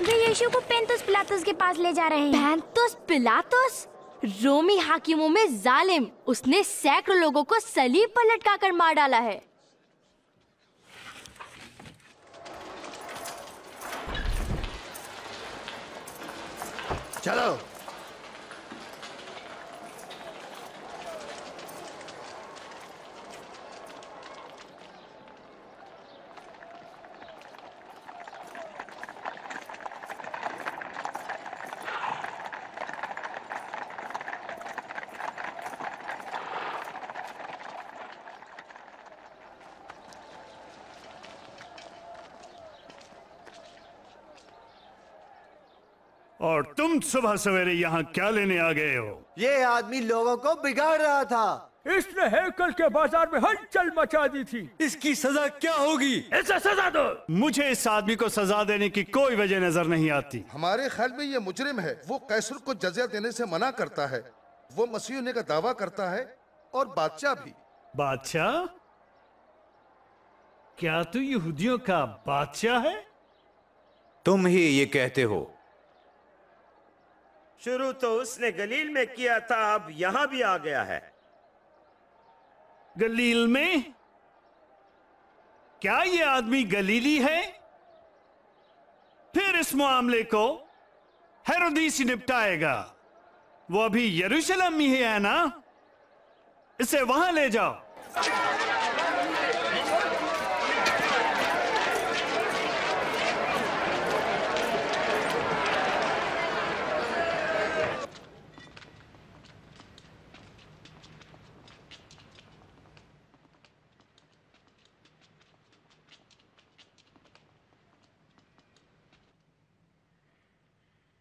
वे यीशु को पेंतुस पिलातुस के पास ले जा रहे हैं।
पेंतुस पिलातुस? रोमी हाकिमों में जालिम। उसने सैकड़ों लोगों को सलीब पर लटकाकर मार डाला है।
चलो।
और तुम सुबह सवेरे यहाँ क्या लेने आ गए हो?
ये आदमी लोगों को बिगाड़ रहा था।
इसने हैकल के बाजार में हलचल मचा दी थी।
इसकी सजा क्या होगी?
इसे सजा दो।
मुझे इस आदमी को सजा देने की कोई वजह नजर नहीं आती।
हमारे ख्याल में ये मुजरिम है। वो कैसर को जजिया देने से मना करता है। वो मसीह होने का दावा करता है, और बादशाह भी।
बादशाह? क्या तू यहूदियों का बादशाह है?
तुम ही ये कहते हो।
शुरू तो उसने गलील में किया था, अब यहां भी आ गया है।
गलील में? क्या ये आदमी गलीली है? फिर इस मामले को हेरोदीस ही निपटाएगा। वो अभी यरूशलेम में ही है ना? इसे वहां ले जाओ।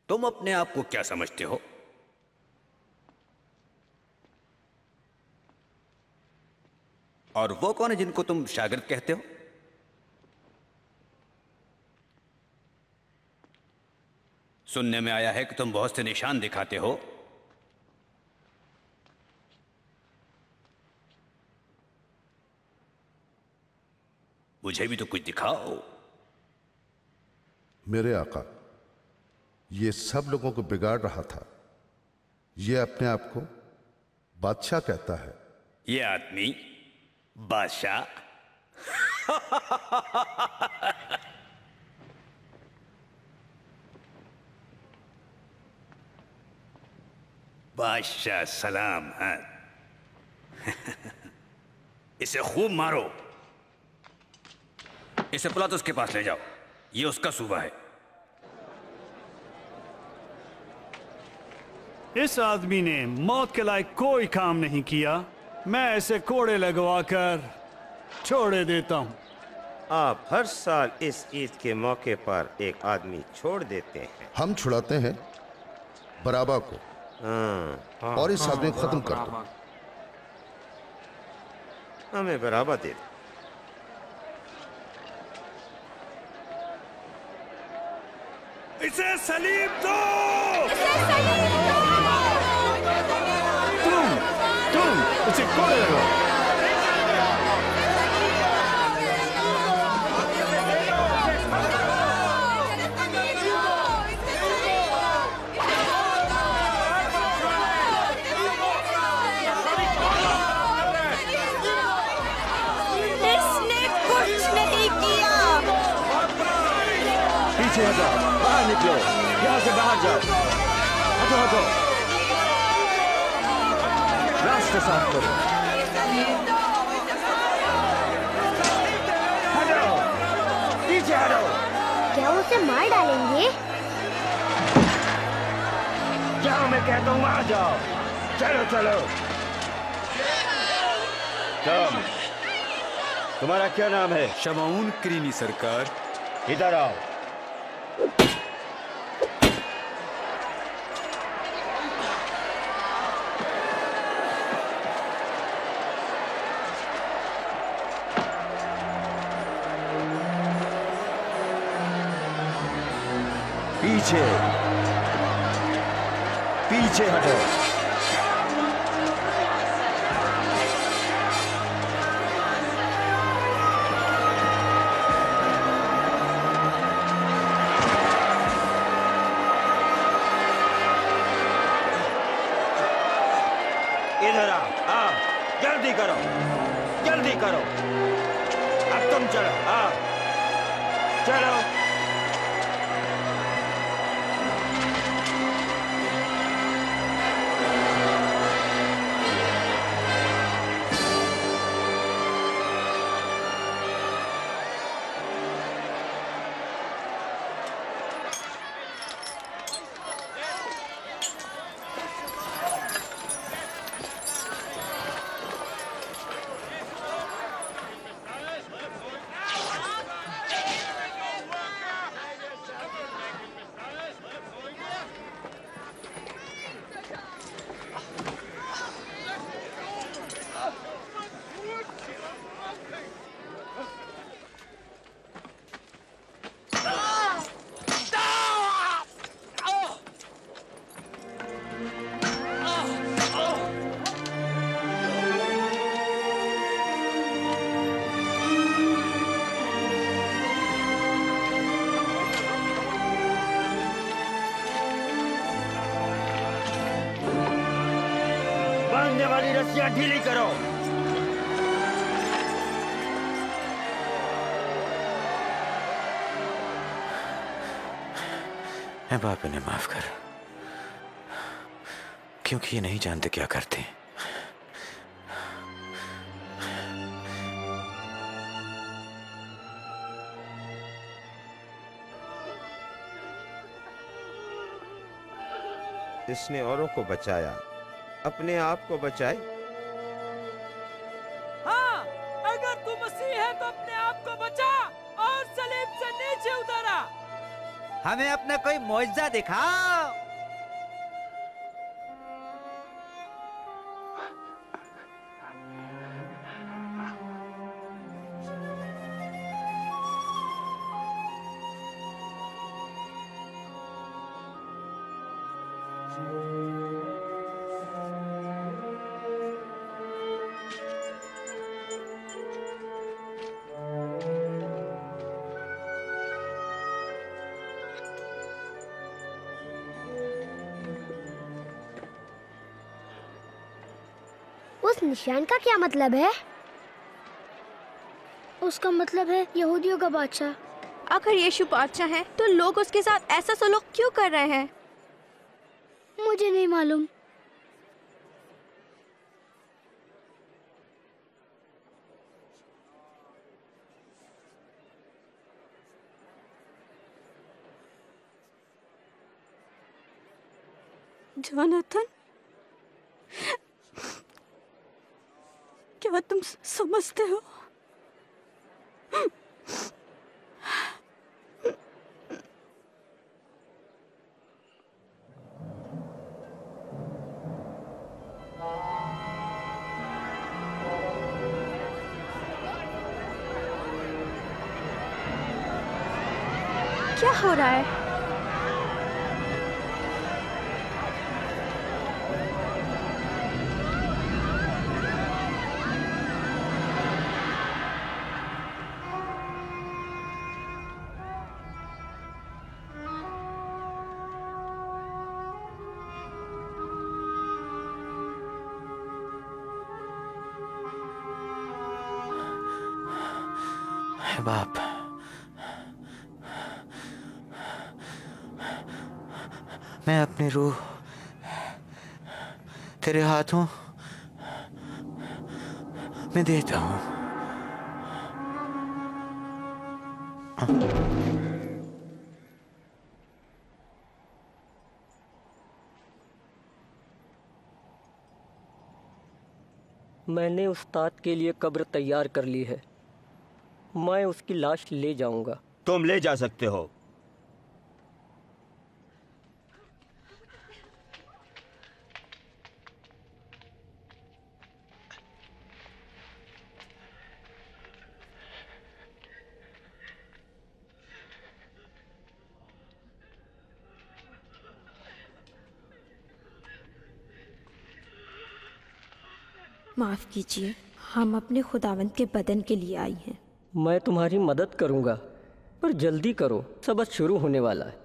तुम अपने आप को क्या समझते हो? और वो कौन है जिनको तुम शागिर्द कहते हो? सुनने में आया है कि तुम बहुत से निशान दिखाते हो, मुझे भी तो कुछ दिखाओ।
मेरे आका, ये सब लोगों को बिगाड़ रहा था। ये अपने आप को बादशाह कहता है।
ये आदमी बादशाह? बादशाह सलाम है। इसे खूब मारो। इसे पिलातुस के पास ले जाओ, ये उसका सूबा है।
इस आदमी ने मौत के लायक कोई काम नहीं किया। मैं ऐसे कोड़े लगवाकर छोड़े देता हूँ।
आप हर साल इस ईद के मौके पर एक आदमी छोड़ देते हैं।
हम छुड़ाते हैं बराबा को। और इस आदमी को खत्म कर दो।
हमें बराबा दे दो।
इसे सलीब दो। तुम इसे कोड़े लगाओ।
पीछे हटो, बाहर निकलो, यहाँ से बाहर जाओ। हटो हटो, रास्ता साफ करो। हटो, पीछे हटो।
क्या वो उसे मार डालेंगे?
जाओ, मैं कहता हूँ वहाँ जाओ। चलो चलो। तुम्हारा क्या नाम है?
शमाउन क्रीमी सरकार।
इधर आओ। पीछे पीछे हटो। इधर आओ, जल्दी करो, जल्दी करो। अब तुम चलो, आओ, चलो। बांधने वाली रस्सियां ढीली करो।
मैं बाप, इन्हें माफ कर, क्योंकि ये नहीं जानते क्या करते।
इसने औरों को बचाया, अपने आप को बचाए।
हाँ, अगर तू मसीह है तो अपने आप को बचा और सलीब से नीचे उतरा।
हमें अपना कोई मौजज़ा दिखाओ।
उस निशान का क्या मतलब है? उसका मतलब है यहूदियों का बादशाह।
अगर यीशु बादशाह है तो लोग उसके साथ ऐसा सलूक क्यों कर रहे हैं?
मुझे नहीं मालूम।
जोनाथन, क्या तुम समझते हो?
क्या हो रहा है?
बाप, मैं अपनी रूह तेरे हाथों में देता हूँ।
मैंने उस्ताद के लिए कब्र तैयार कर ली है। मैं उसकी लाश ले जाऊंगा।
तुम ले जा सकते हो।
माफ कीजिए, हम अपने खुदावंद के बदन के लिए आई हैं।
मैं तुम्हारी मदद करूंगा, पर जल्दी करो, सबक शुरू होने वाला है।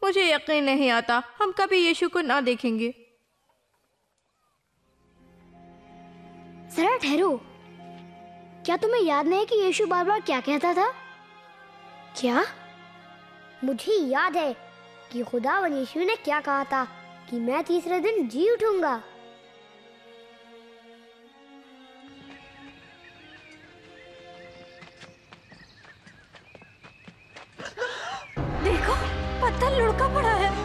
मुझे यकीन नहीं आता हम कभी यीशु को ना देखेंगे।
जरा ठहरो, क्या तुम्हें याद नहीं कि यीशु बार बार क्या कहता था? क्या? मुझे याद है कि खुदावन यीशु ने क्या कहा था कि मैं तीसरे दिन जी उठूंगा।
देखो, पत्थर लुढ़का पड़ा है।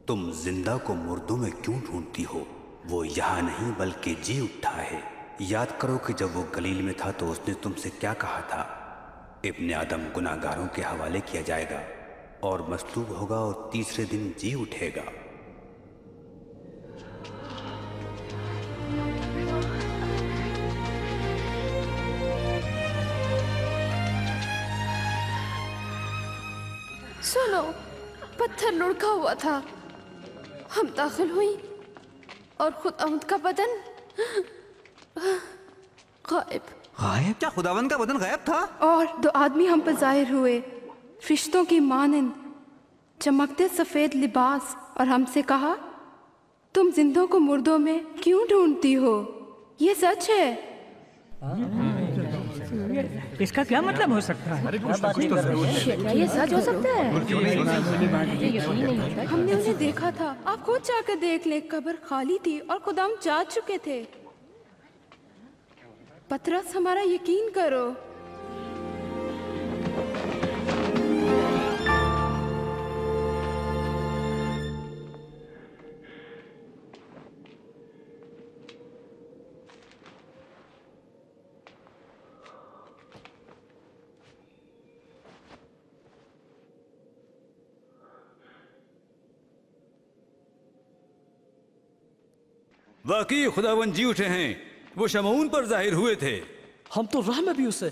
तुम जिंदा को मुर्दों में क्यों ढूंढती हो? वो यहाँ नहीं बल्कि जी उठा है। याद करो कि जब वो गलील में था तो उसने तुमसे क्या कहा था? इब्ने आदम गुनाहगारों के हवाले किया जाएगा और मसलूब होगा और तीसरे दिन जी उठेगा।
सुनो, पत्थर लुढ़का हुआ था। हम दाखिल हुई और खुदावंद का बदन गायब।
गायब? क्या खुदावंद का बदन गायब था?
और दो आदमी हम पर जाहिर हुए, फरिश्तों की मानंद, चमकते सफेद लिबास, और हमसे कहा, तुम जिंदों को मुर्दों में क्यों ढूंढती हो? ये सच है।
इसका क्या मतलब हो सकता है?
ये सच हो सकता है। हमने उन्हें देखा था। आप खुद जाकर देख ले, कब्र खाली थी और खुदाम जा चुके थे। पतरस, हमारा यकीन करो।
वाकई खुदावन जी उठे हैं, वो शमऊन पर जाहिर हुए थे।
हम तो राह में भी उसे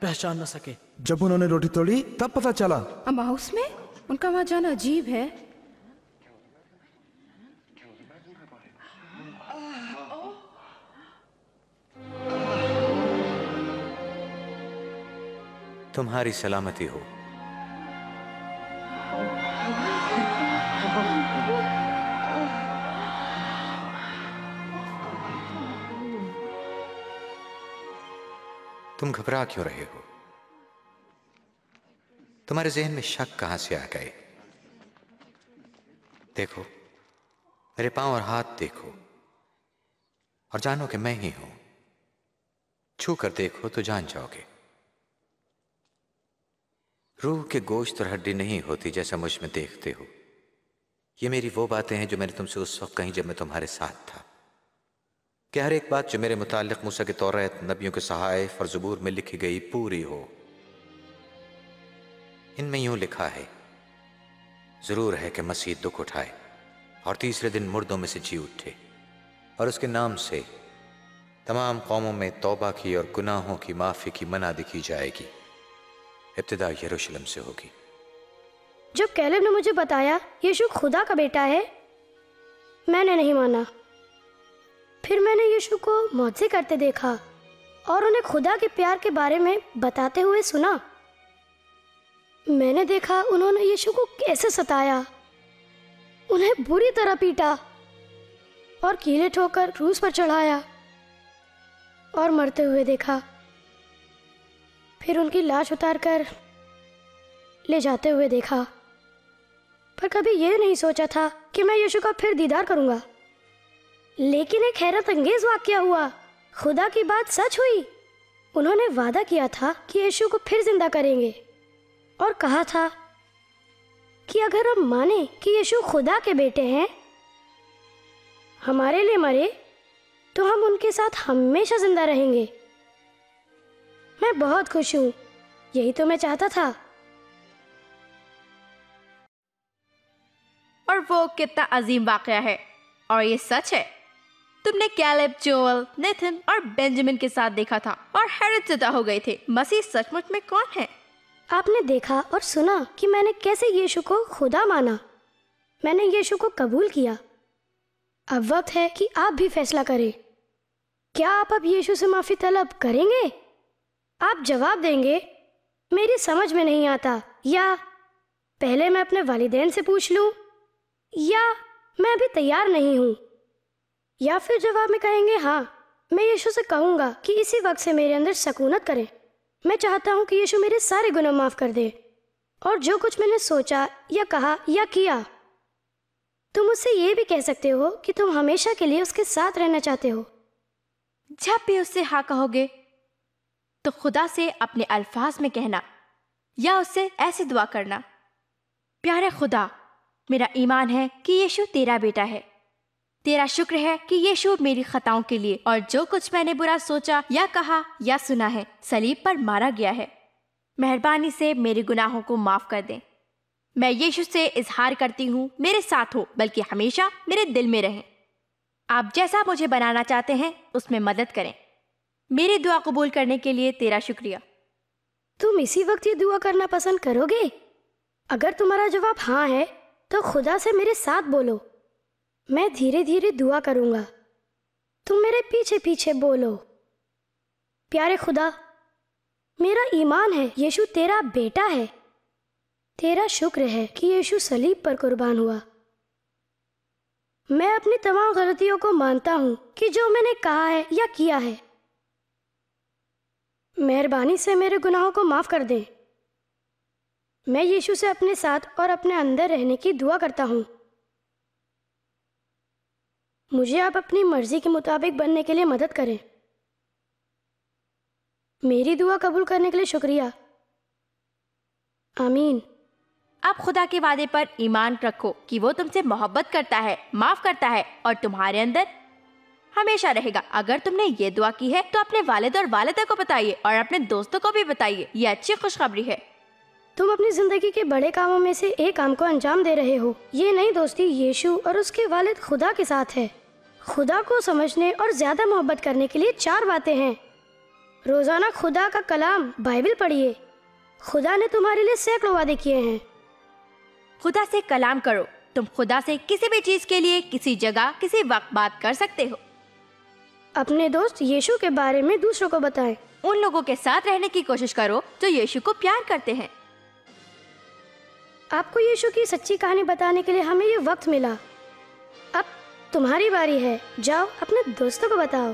पहचान न सके।
जब उन्होंने रोटी तोड़ी तब पता चला।
अमाउस में उनका वहां जाना अजीब है।
तुम्हारी सलामती हो। तुम घबरा क्यों रहे हो? तुम्हारे जहन में शक कहां से आ गए? देखो, मेरे पांव और हाथ देखो और जानो कि मैं ही हूं। छू कर देखो तो जान जाओगे। रूह के गोश्त और हड्डी नहीं होती जैसा मुझ में देखते हो। ये मेरी वो बातें हैं जो मैंने तुमसे उस वक्त कही जब मैं तुम्हारे साथ था, कि हर एक बात जो मेरे मुतालिक मूसा के तौरात, नबियों के सहाइफ और ज़बूर में लिखी गई पूरी हो। इनमें यूं लिखा है, जरूर है कि मसीह दुख उठाए और तीसरे दिन मुर्दों में से जी उठे, और उसके नाम से तमाम कौमों में तौबा की और गुनाहों की माफ़ी की मनादी की जाएगी। इब्तिदा यरूशलेम से होगी।
जब कैलेब ने मुझे बताया यीशु खुदा का बेटा है, मैंने नहीं माना। फिर मैंने यीशु को मौजज़े करते देखा और उन्हें खुदा के प्यार के बारे में बताते हुए सुना। मैंने देखा उन्होंने यीशु को कैसे सताया, उन्हें बुरी तरह पीटा और कीले ठोकर क्रूस पर चढ़ाया और मरते हुए देखा। फिर उनकी लाश उतारकर ले जाते हुए देखा। पर कभी यह नहीं सोचा था कि मैं यीशु का फिर दीदार करूंगा। लेकिन एक हैरत अंगेज वाकया हुआ। खुदा की बात सच हुई। उन्होंने वादा किया था कि यीशु को फिर जिंदा करेंगे और कहा था कि अगर हम माने कि यीशु खुदा के बेटे हैं, हमारे लिए मरे, तो हम उनके साथ हमेशा जिंदा रहेंगे। मैं बहुत खुश हूँ। यही तो मैं चाहता था।
और वो कितना अजीम वाकया है, और ये सच है। तुमने कैलेब, जोएल, नेथन और बेंजामिन के साथ देखा था और हैरत ज़दा हो गए थे। मसीह सचमुच में कौन है?
आपने देखा और सुना कि मैंने कैसे यीशु को खुदा माना। मैंने यीशु को कबूल किया। अब वक्त है कि आप भी फैसला करें। क्या आप अब यीशु से माफ़ी तलब करेंगे? आप जवाब देंगे, मेरी समझ में नहीं आता, या पहले मैं अपने वालिदैन से पूछ लूं, या मैं अभी तैयार नहीं हूं, या फिर जवाब में कहेंगे, हाँ, मैं यीशु से कहूंगा कि इसी वक्त से मेरे अंदर सकूनत करे। मैं चाहता हूं कि यीशु मेरे सारे गुनाह माफ कर दे और जो कुछ मैंने सोचा या कहा या किया। तुम उससे ये भी कह सकते हो कि तुम हमेशा के लिए उसके साथ रहना चाहते हो।
जब भी उससे हाँ कहोगे तो खुदा से अपने अल्फाज में कहना या उससे ऐसे दुआ करना, प्यारे खुदा, मेरा ईमान है कि यीशु तेरा बेटा है। तेरा शुक्र है कि यीशु मेरी खताओं के लिए और जो कुछ मैंने बुरा सोचा या कहा या सुना है सलीब पर मारा गया है। मेहरबानी से मेरे गुनाहों को माफ कर दें। मैं यीशु से इजहार करती हूँ, मेरे साथ हो, बल्कि हमेशा मेरे दिल में रहें। आप जैसा मुझे बनाना चाहते हैं उसमें मदद करें। मेरी दुआ कबूल करने के लिए तेरा शुक्रिया।
तुम इसी वक्त ये दुआ करना पसंद करोगे? अगर तुम्हारा जवाब हाँ है तो खुदा से मेरे साथ बोलो। मैं धीरे धीरे दुआ करूंगा, तुम मेरे पीछे पीछे बोलो। प्यारे खुदा, मेरा ईमान है यीशु तेरा बेटा है। तेरा शुक्र है कि यीशु सलीब पर कुर्बान हुआ। मैं अपनी तमाम गलतियों को मानता हूँ कि जो मैंने कहा है या किया है। मेहरबानी से मेरे गुनाहों को माफ कर दे। मैं यीशु से अपने साथ और अपने अंदर रहने की दुआ करता हूँ। मुझे आप अपनी मर्जी के मुताबिक बनने के लिए मदद करें। मेरी दुआ कबूल करने के लिए शुक्रिया। आमीन।
आप खुदा के वादे पर ईमान रखो कि वो तुमसे मोहब्बत करता है, माफ करता है और तुम्हारे अंदर हमेशा रहेगा। अगर तुमने ये दुआ की है तो अपने वालिद और वालिदा को बताइए और अपने दोस्तों को भी बताइए। ये अच्छी खुशखबरी है।
तुम अपनी जिंदगी के बड़े कामों में से एक काम को अंजाम दे रहे हो। ये नई दोस्ती यीशु और उसके वालिद खुदा के साथ है। खुदा को समझने और ज्यादा मोहब्बत करने के लिए 4 बातें हैं। रोजाना खुदा का कलाम बाइबल पढ़िए। खुदा ने तुम्हारे लिए सैकड़ों वादे किए हैं।
खुदा से कलाम करो। तुम खुदा से किसी भी चीज के लिए किसी जगह किसी वक्त बात कर सकते हो।
अपने दोस्त यीशु के बारे में दूसरों को बताएं।
उन लोगों के साथ रहने की कोशिश करो जो यीशु को प्यार करते हैं।
आपको यीशु की सच्ची कहानी बताने के लिए हमें ये वक्त मिला। अब तुम्हारी बारी है। जाओ अपने दोस्तों को बताओ।